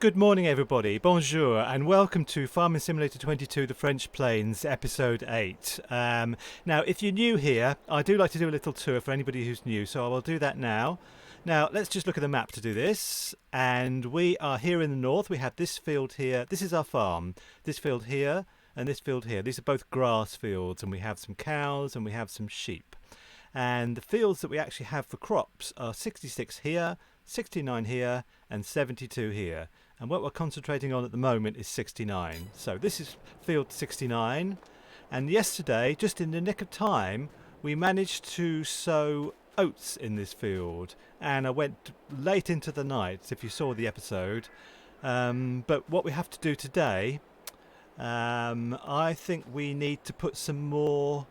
Good morning, everybody. Bonjour, and welcome to Farming Simulator 22, The French Plains, Episode 8. Now, if you're new here, I do like to do a little tour for anybody who's new, so I will do that now. Now, let's just look at the map to do this. And we are here in the north. We have this field here. This is our farm. This field here and this field here. These are both grass fields, and we have some cows and we have some sheep. And the fields that we actually have for crops are 66 here, 69 here, and 72 here. And what we're concentrating on at the moment is 69. So this is field 69. And yesterday, just in the nick of time, we managed to sow oats in this field. And I went late into the night, if you saw the episode. But what we have to do today, I think we need to put some more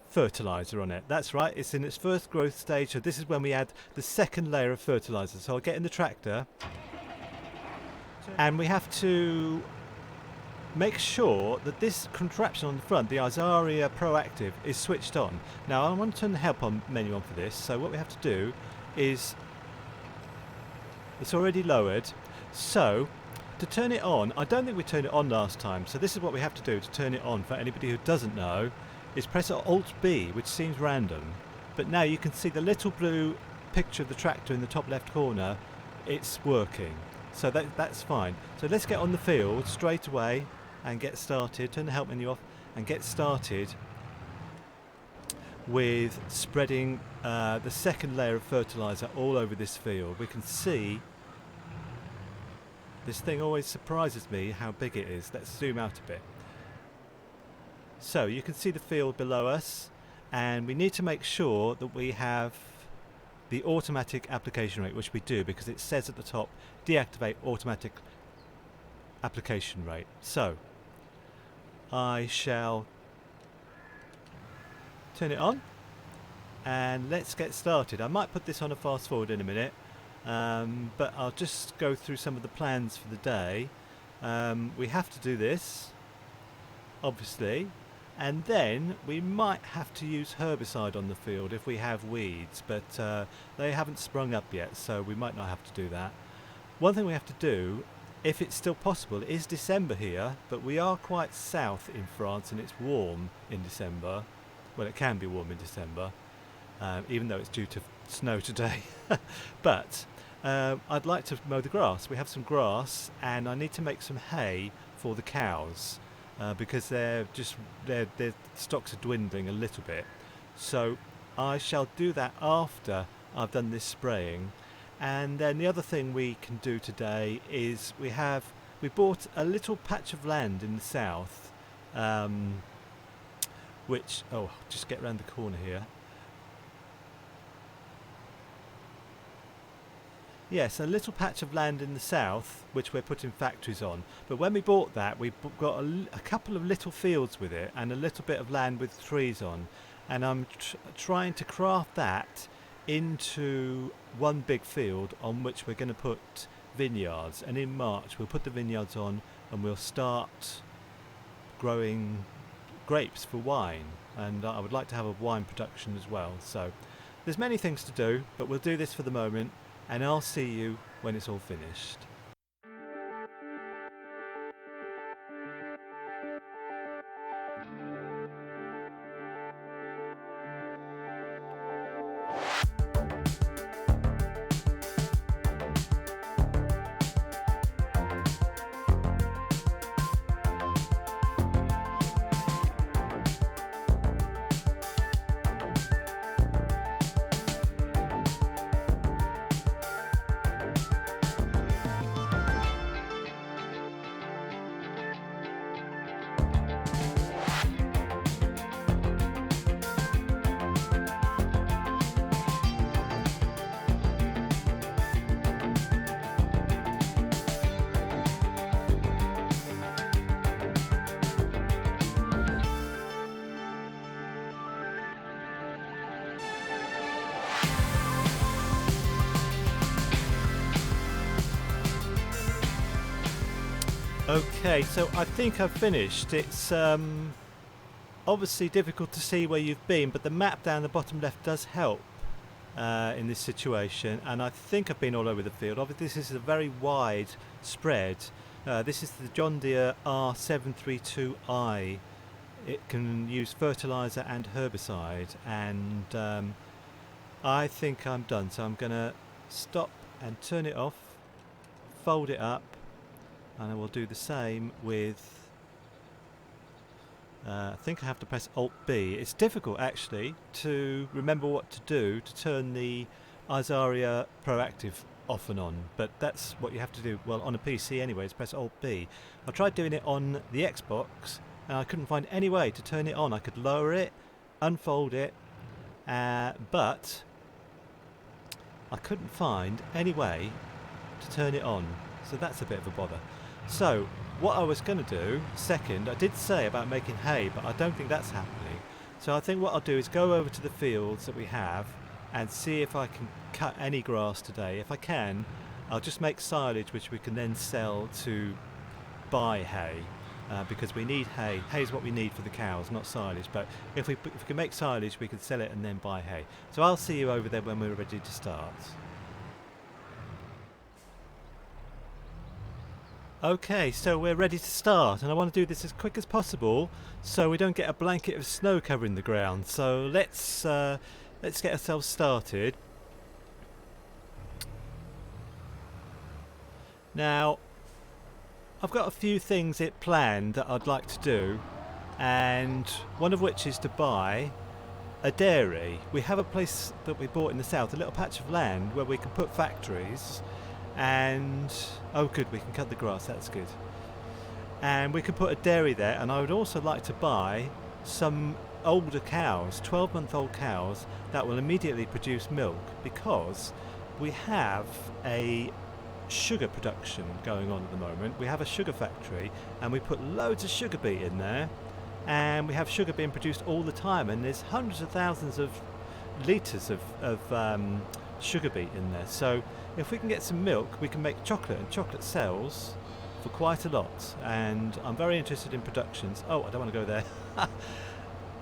fertilizer on it. That's right, it's in its first growth stage, so this is when we add the second layer of fertilizer. So I'll get in the tractor and we have to make sure that this contraption on the front, the Azaria Proactive, is switched on. Now I want to turn the help on menu on for this, so what we have to do is, it's already lowered, so to turn it on, I don't think we turned it on last time, so this is what we have to do to turn it on for anybody who doesn't know, is press Alt B, which seems random, but now you can see the little blue picture of the tractor in the top left corner. It's working, so that's fine. So let's get on the field straight away and get started. Turn the help menu off and get started with spreading the second layer of fertilizer all over this field. We can see this thing always surprises me how big it is. Let's zoom out a bit. So you can see the field below us, and we need to make sure that we have the automatic application rate, which we do because it says at the top, deactivate automatic application rate. So I shall turn it on and let's get started. I might put this on a fast forward in a minute, but I'll just go through some of the plans for the day. We have to do this, obviously. And then we might have to use herbicide on the field if we have weeds, but they haven't sprung up yet, so we might not have to do that. One thing we have to do, if it's still possible, is December here, but we are quite south in France and it's warm in December. Well, it can be warm in December, even though it's due to snow today. But I'd like to mow the grass. We have some grass and I need to make some hay for the cows. Because their stocks are dwindling a little bit, so I shall do that after I've done this spraying. And then the other thing we can do today is we bought a little patch of land in the south, which just get around the corner here. Yes, a little patch of land in the south, which we're putting factories on. But when we bought that, we got a couple of little fields with it and a little bit of land with trees on. And I'm trying to craft that into one big field on which we're going to put vineyards. And in March, we'll put the vineyards on and we'll start growing grapes for wine. And I would like to have a wine production as well. So there's many things to do, but we'll do this for the moment. And I'll see you when it's all finished. Okay, so I think I've finished. It's obviously difficult to see where you've been, but the map down the bottom left does help in this situation, and I think I've been all over the field. Obviously this is a very wide spread. This is the John Deere R732i. It can use fertilizer and herbicide, and I think I'm done, so I'm gonna stop and turn it off, fold it up, and I will do the same with I think I have to press Alt B. It's difficult actually to remember what to do to turn the Isaria Proactive off and on, but that's what you have to do. Well, on a PC anyways, press Alt B. I tried doing it on the Xbox and I couldn't find any way to turn it on. I could lower it, unfold it, but I couldn't find any way to turn it on, so that's a bit of a bother. So what I was going to do second, I did say about making hay, but I don't think that's happening. So I think what I'll do is go over to the fields that we have and see if I can cut any grass today. If I can, I'll just make silage which we can then sell to buy hay, because we need hay. Hay is what we need for the cows, not silage, but if we can make silage we can sell it and then buy hay. So I'll see you over there when we're ready to start. Okay, so we're ready to start, and I want to do this as quick as possible so we don't get a blanket of snow covering the ground. So let's get ourselves started. Now, I've got a few things planned that I'd like to do, and one of which is to buy a dairy. We have a place that we bought in the south, a little patch of land where we can put factories. And oh good, we can cut the grass, that's good, and we can put a dairy there. And I would also like to buy some older cows, 12-month-old cows that will immediately produce milk, because we have a sugar production going on at the moment. We have a sugar factory and we put loads of sugar beet in there, and we have sugar being produced all the time, and there's hundreds of thousands of litres of sugar beet in there. So if we can get some milk, we can make chocolate, and chocolate sells for quite a lot, and I'm very interested in productions. Oh, I don't want to go there.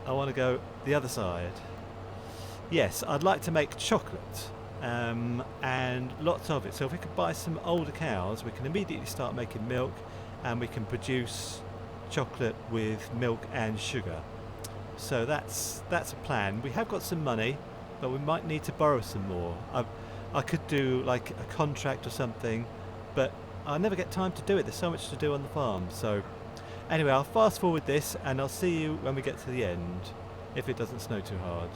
I want to go the other side. Yes, I'd like to make chocolate, and lots of it. So if we could buy some older cows, we can immediately start making milk, and we can produce chocolate with milk and sugar. So that's a plan. We have got some money, but we might need to borrow some more. I could do like a contract or something, but I never get time to do it. There's so much to do on the farm. So anyway, I'll fast forward this and I'll see you when we get to the end, if it doesn't snow too hard.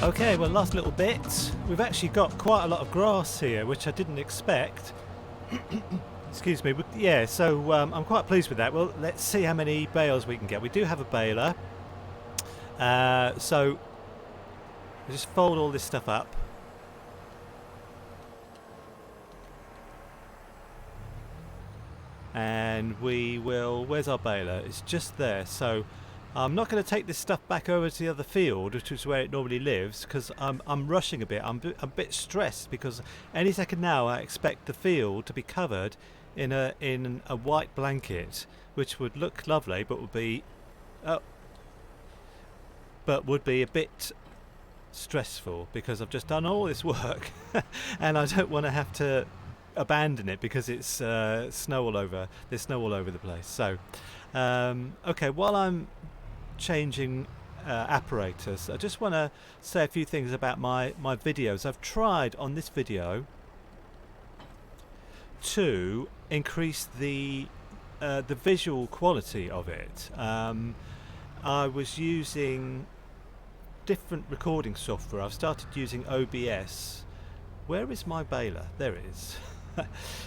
Okay, well, last little bit. We've actually got quite a lot of grass here, which I didn't expect. Excuse me. But yeah, so I'm quite pleased with that. Well, let's see how many bales we can get. We do have a baler. So we just fold all this stuff up. And we will... Where's our baler? It's just there. So I'm not going to take this stuff back over to the other field, which is where it normally lives, because I'm rushing a bit. I'm a bit stressed because any second now I expect the field to be covered in a white blanket, which would look lovely, but would be a bit stressful because I've just done all this work and I don't want to have to abandon it because it's snow all over. There's snow all over the place. So okay, while I'm changing apparatus, I just want to say a few things about my videos. I've tried on this video to increase the visual quality of it. I was using different recording software. I've started using OBS. Where is my baler? There it is.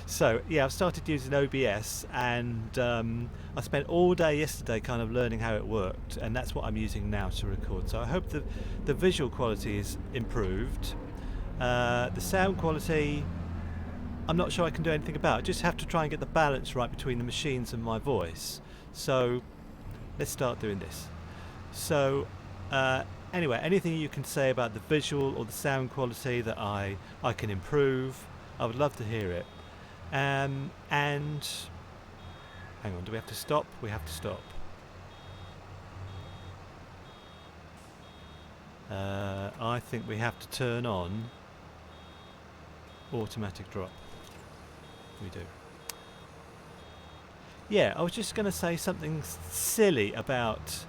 So yeah, I've started using OBS, and I spent all day yesterday kind of learning how it worked, and that's what I'm using now to record. So I hope the visual quality is improved. The sound quality, I'm not sure I can do anything about. I just have to try and get the balance right between the machines and my voice. So let's start doing this. So anyway, anything you can say about the visual or the sound quality that I can improve, I would love to hear it. And hang on, do we have to stop? We have to stop. I think we have to turn on automatic drop. We do. Yeah, I was just going to say something silly about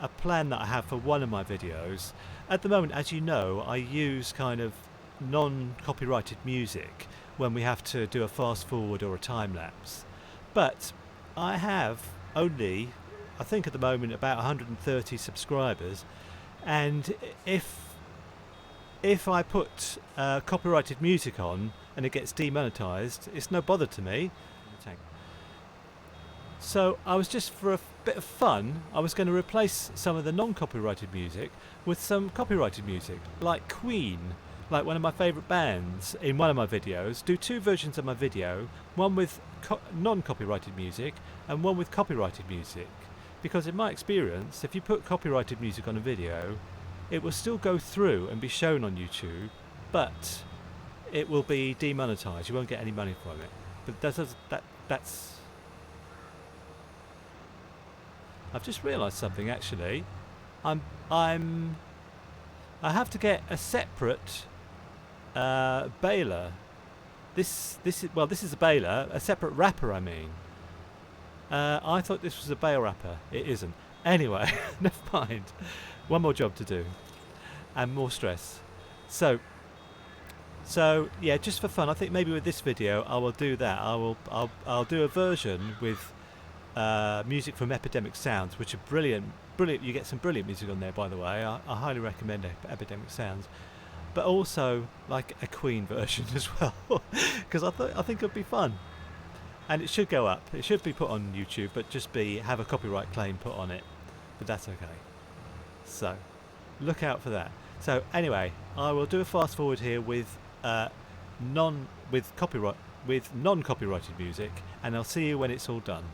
a plan that I have for one of my videos. At the moment, as you know, I use kind of non-copyrighted music when we have to do a fast forward or a time lapse, but I have only, I think at the moment, about 130 subscribers, and if I put copyrighted music on and it gets demonetized, it's no bother to me. So I was just, for a bit of fun, I was going to replace some of the non-copyrighted music with some copyrighted music, like Queen, like one of my favourite bands, in one of my videos. Do two versions of my video, one with non-copyrighted music and one with copyrighted music. Because in my experience, if you put copyrighted music on a video, it will still go through and be shown on YouTube, but it will be demonetized. You won't get any money from it. But that's I've just realised something actually. I have to get a separate baler. This is a baler, a separate wrapper. I mean, I thought this was a bale wrapper. It isn't. Anyway, never mind. One more job to do, and more stress. So yeah, just for fun, I think maybe with this video I will do that. I'll do a version with music from Epidemic Sounds, which are brilliant. You get some brilliant music on there, by the way. I highly recommend Epidemic Sounds, but also like a Queen version as well, because I think it'd be fun, and it should go up. It should be put on YouTube, but just have a copyright claim put on it. But that's okay. So look out for that. So anyway, I will do a fast forward here with non-copyrighted music, and I'll see you when it's all done.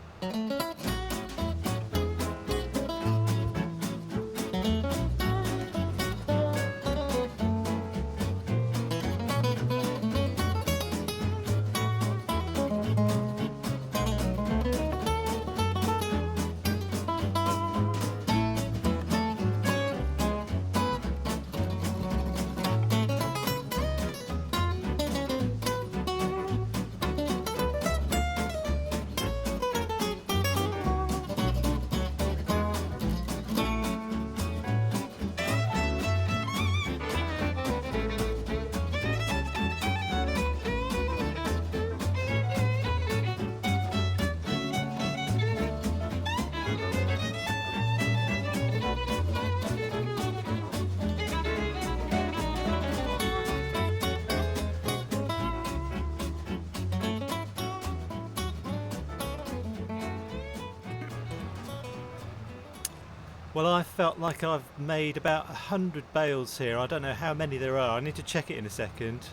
Well, I felt like I've made about 100 bales here. I don't know how many there are. I need to check it in a second.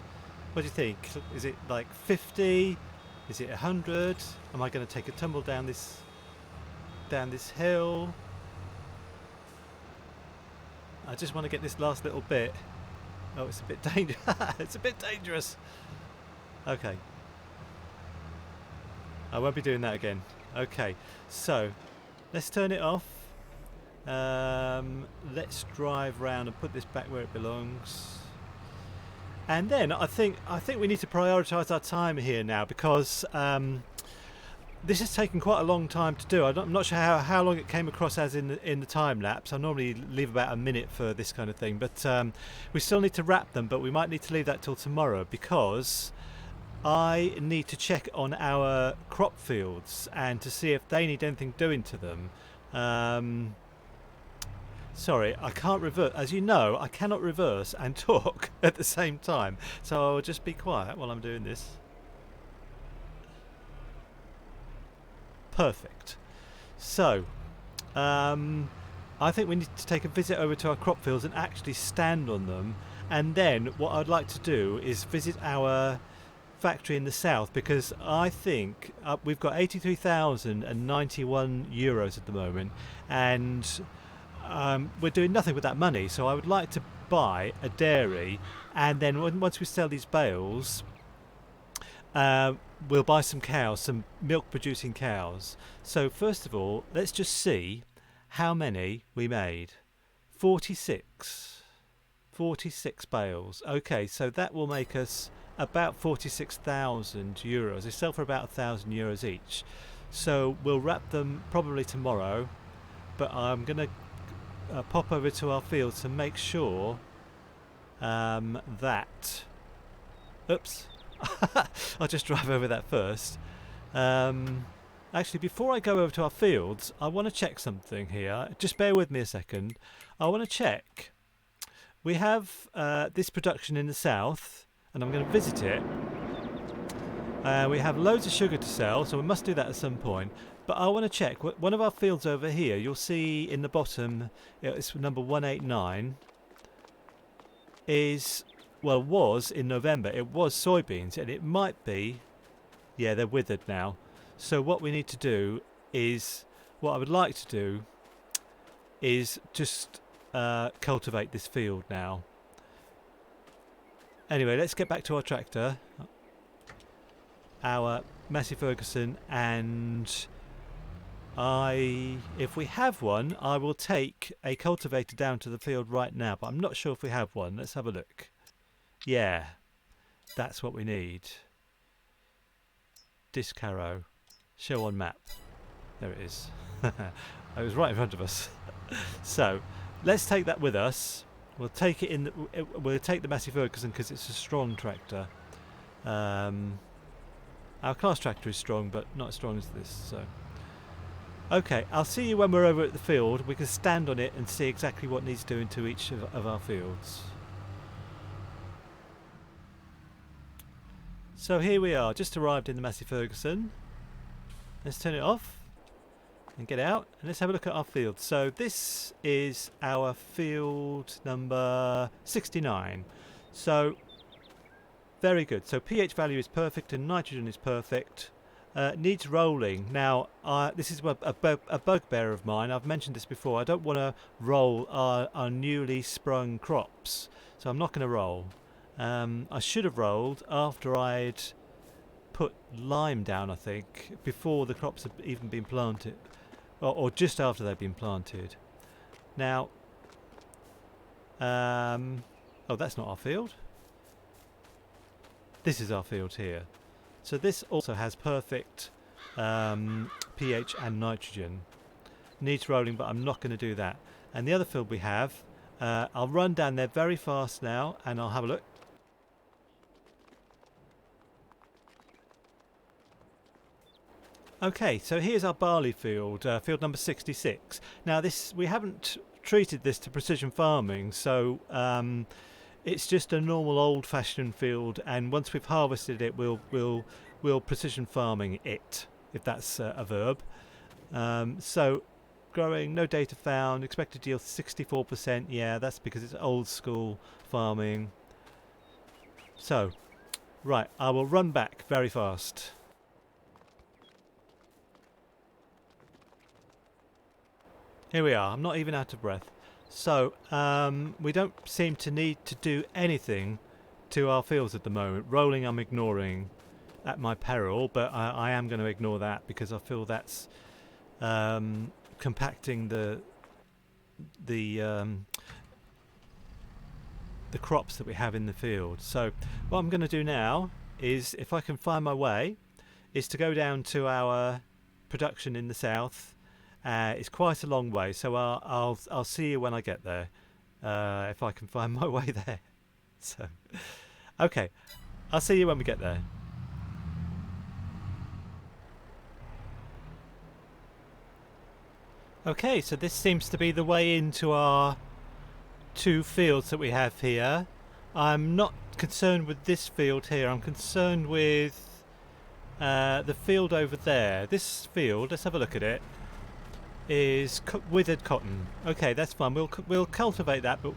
What do you think? Is it like 50? Is it 100? Am I going to take a tumble down this hill? I just want to get this last little bit. Oh, it's a bit dangerous. It's a bit dangerous. Okay. I won't be doing that again. Okay, so let's turn it off. Let's drive round and put this back where it belongs. And then I think we need to prioritise our time here now, because this has taken quite a long time to do. I'm not sure how long it came across as in the time lapse. I normally leave about a minute for this kind of thing, but we still need to wrap them. But we might need to leave that till tomorrow, because I need to check on our crop fields and to see if they need anything doing to them. Sorry, I can't reverse. As you know, I cannot reverse and talk at the same time. So I'll just be quiet while I'm doing this. Perfect. So, I think we need to take a visit over to our crop fields and actually stand on them. And then what I'd like to do is visit our factory in the south, because I think we've got 83,091 euros at the moment, and we're doing nothing with that money. So I would like to buy a dairy, and then once we sell these bales, we'll buy some cows, some milk producing cows. So first of all, let's just see how many we made. 46 bales. Okay, so that will make us about 46,000 euros. They sell for about 1,000 euros each. So we'll wrap them probably tomorrow, but I'm going to pop over to our fields to make sure that... Oops. I'll just drive over that first. Actually, before I go over to our fields, I want to check something here. Just bear with me a second. I want to check. We have this production in the south, and I'm going to visit it. We have loads of sugar to sell, so we must do that at some point. But I want to check. One of our fields over here, you'll see in the bottom, it's number 189, was in November. It was soybeans, and it might be, yeah, they're withered now. So what we need to do is, what I would like to do is just cultivate this field now. Anyway, let's get back to our tractor, our Massey Ferguson, and if we have one, I will take a cultivator down to the field right now, but I'm not sure if we have one. Let's have a look. Yeah, that's what we need. Disc arrow. Show on map. There it is. It was right in front of us. So let's take that with us. We'll take it in. We'll take the Massey Ferguson because it's a strong tractor. Our class tractor is strong, but not as strong as this. So, okay, I'll see you when we're over at the field. We can stand on it and see exactly what needs doing to each of our fields. So here we are, just arrived in the Massey Ferguson. Let's turn it off and get out, and let's have a look at our field. So this is our field number 69. So very good. So pH value is perfect and nitrogen is perfect. Needs rolling. Now this is a bugbear of mine. I've mentioned this before. I don't want to roll our newly sprung crops, so I'm not going to roll. I should have rolled after I'd put lime down, I think, before the crops had even been planted, or just after they'd been planted. Now, oh, that's not our field. This is our field here. So this also has perfect pH and nitrogen. Needs rolling, but I'm not going to do that. And the other field we have, I'll run down there very fast now, and I'll have a look. Okay, so here's our barley field, field number 66. Now we haven't treated this to precision farming, so it's just a normal old-fashioned field, and once we've harvested it, we'll precision farming it, if that's a verb. So growing, no data found, expected yield 64%. Yeah, that's because it's old school farming. So, right, I will run back very fast. Here we are. I'm not even out of breath. So we don't seem to need to do anything to our fields at the moment. Rolling I'm ignoring at my peril, but I am going to ignore that because I feel that's compacting the crops that we have in the field. So what I'm going to do now is, if I can find my way, is to go down to our production in the south. It's quite a long way, so I'll see you when I get there, if I can find my way there. So, okay, I'll see you when we get there. Okay, so this seems to be the way into our two fields that we have here. I'm not concerned with this field here. I'm concerned with the field over there. This field, let's have a look at it, is withered cotton. Okay, that's fine. We'll cultivate that, but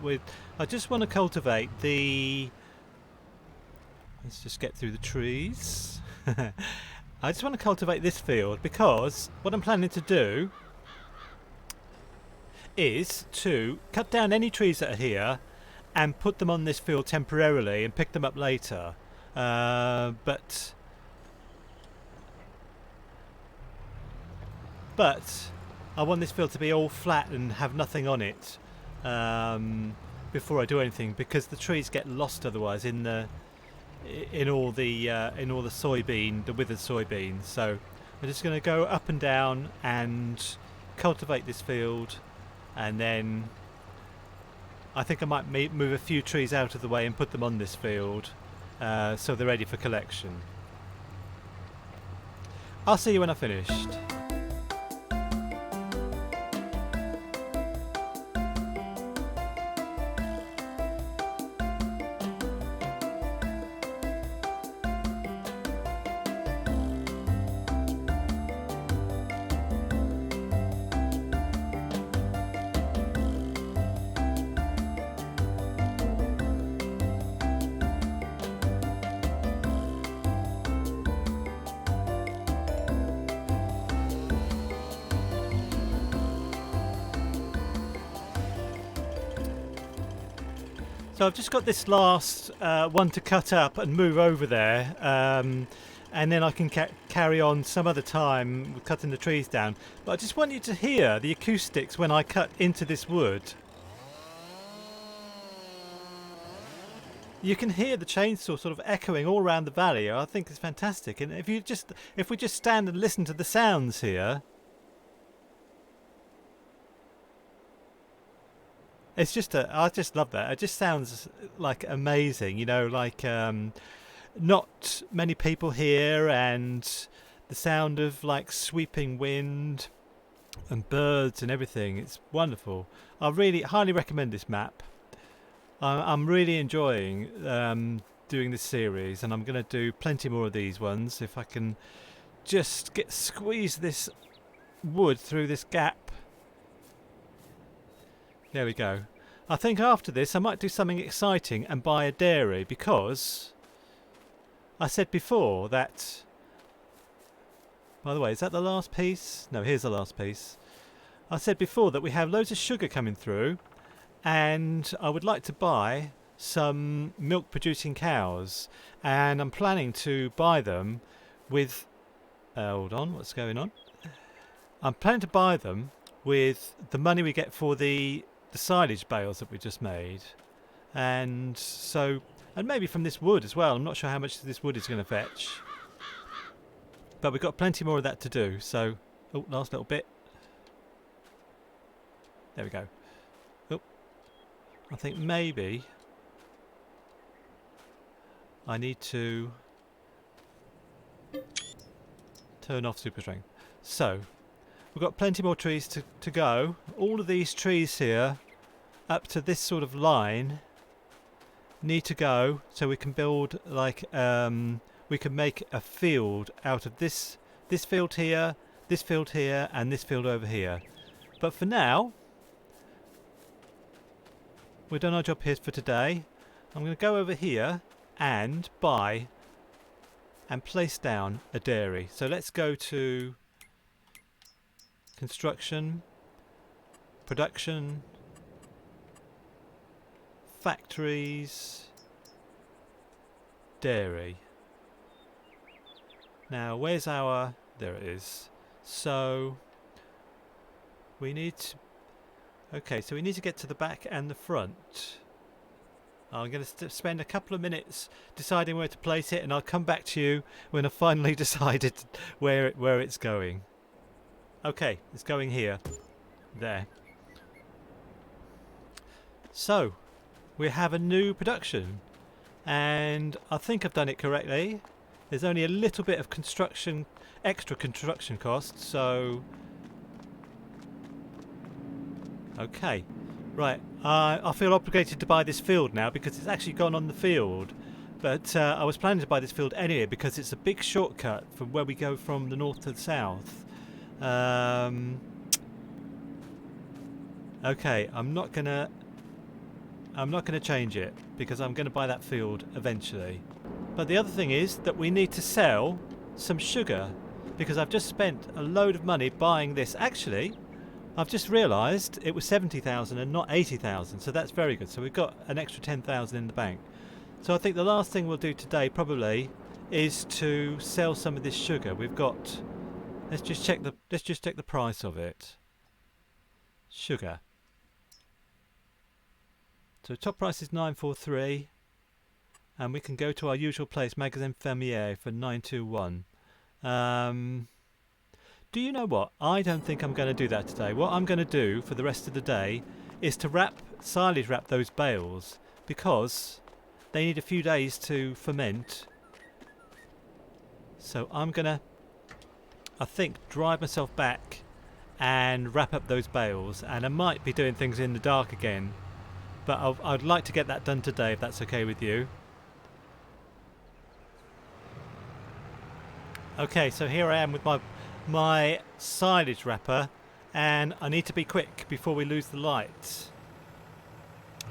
I just want to cultivate the. Let's just get through the trees. I just want to cultivate this field because what I'm planning to do is to cut down any trees that are here and put them on this field temporarily and pick them up later. But I want this field to be all flat and have nothing on it before I do anything, because the trees get lost otherwise in all the soybean, the withered soybeans. So I'm just going to go up and down and cultivate this field, and then I think I might move a few trees out of the way and put them on this field so they're ready for collection. I'll see you when I've finished. So I've just got this last one to cut up and move over there, and then I can carry on some other time with cutting the trees down. But I just want you to hear the acoustics when I cut into this wood. You can hear the chainsaw sort of echoing all around the valley. I think it's fantastic. And if we just stand and listen to the sounds here, it's just I just love that. It just sounds like amazing, you know, like not many people here, and the sound of like sweeping wind and birds and everything. It's wonderful. I really highly recommend this map. I'm really enjoying doing this series, and I'm going to do plenty more of these ones if I can just squeeze this wood through this gap. There we go. I think after this I might do something exciting and buy a dairy, because I said before that... By the way, is that the last piece? No, here's the last piece. I said before that we have loads of sugar coming through, and I would like to buy some milk producing cows, and I'm planning to buy them with... hold on, what's going on? I'm planning to buy them with the money we get for the silage bales that we just made, and maybe from this wood as well. I'm not sure how much this wood is going to fetch, but we've got plenty more of that to do. So, oh, last little bit. There we go. Oh, I think maybe I need to turn off super strength. So we've got plenty more trees to go. All of these trees here up to this sort of line need to go, so we can build like we can make a field out of this field here, this field here, and this field over here. But for now, we've done our job here for today. I'm going to go over here and buy and place down a dairy. So let's go to construction, production, factories, dairy. Now where's our... there it is. So we need to... okay, so we need to get to the back and the front. I'm going to spend a couple of minutes deciding where to place it, and I'll come back to you when I've finally decided where it's going. Okay, it's going here. There. So, we have a new production, and I think I've done it correctly. There's only a little bit of extra construction costs, so Okay, right. I feel obligated to buy this field now because it's actually gone on the field. But I was planning to buy this field anyway because it's a big shortcut from where we go from the north to the south. Okay, I'm not gonna change it because I'm gonna buy that field eventually. But the other thing is that we need to sell some sugar because I've just spent a load of money buying this. Actually, I've just realised it was 70,000 and not 80,000, so that's very good. So we've got an extra 10,000 in the bank. So I think the last thing we'll do today probably is to sell some of this sugar. We've got. Let's just check the price of it. Sugar. So top price is 943, and we can go to our usual place, Magasin Fermier, for 921. Do you know what? I don't think I'm going to do that today. What I'm going to do for the rest of the day is to silage wrap those bales because they need a few days to ferment. So I'm going to, I think, drive myself back and wrap up those bales. And I might be doing things in the dark again. But I'd like to get that done today if that's okay with you. Okay, so here I am with my silage wrapper, and I need to be quick before we lose the light.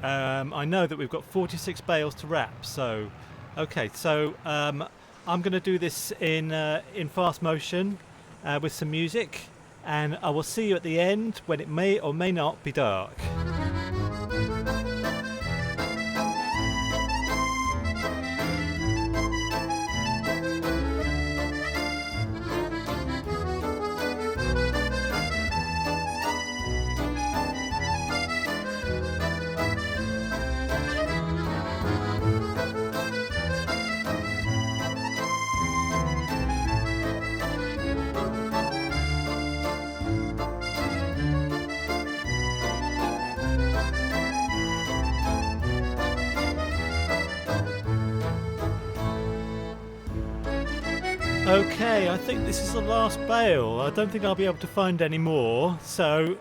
I know that we've got 46 bales to wrap, so okay. So I'm going to do this in fast motion with some music, and I will see you at the end when it may or may not be dark. Okay, I think this is the last bale. I don't think I'll be able to find any more, so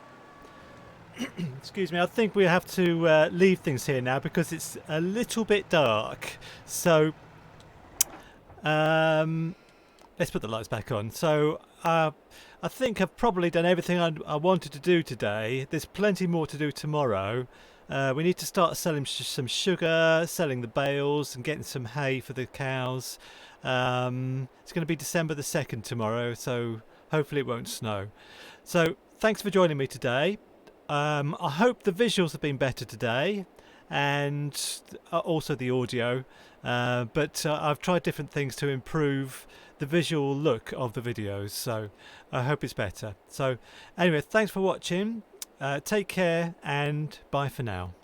excuse me, I think we have to leave things here now because it's a little bit dark. So let's put the lights back on. So I think I've probably done everything I wanted to do today. There's plenty more to do tomorrow. We need to start selling some sugar, selling the bales and getting some hay for the cows. It's going to be December the 2nd tomorrow, so hopefully it won't snow. So thanks for joining me today. I hope the visuals have been better today and also the audio, but I've tried different things to improve the visual look of the videos, so I hope it's better. So anyway, thanks for watching, take care and bye for now.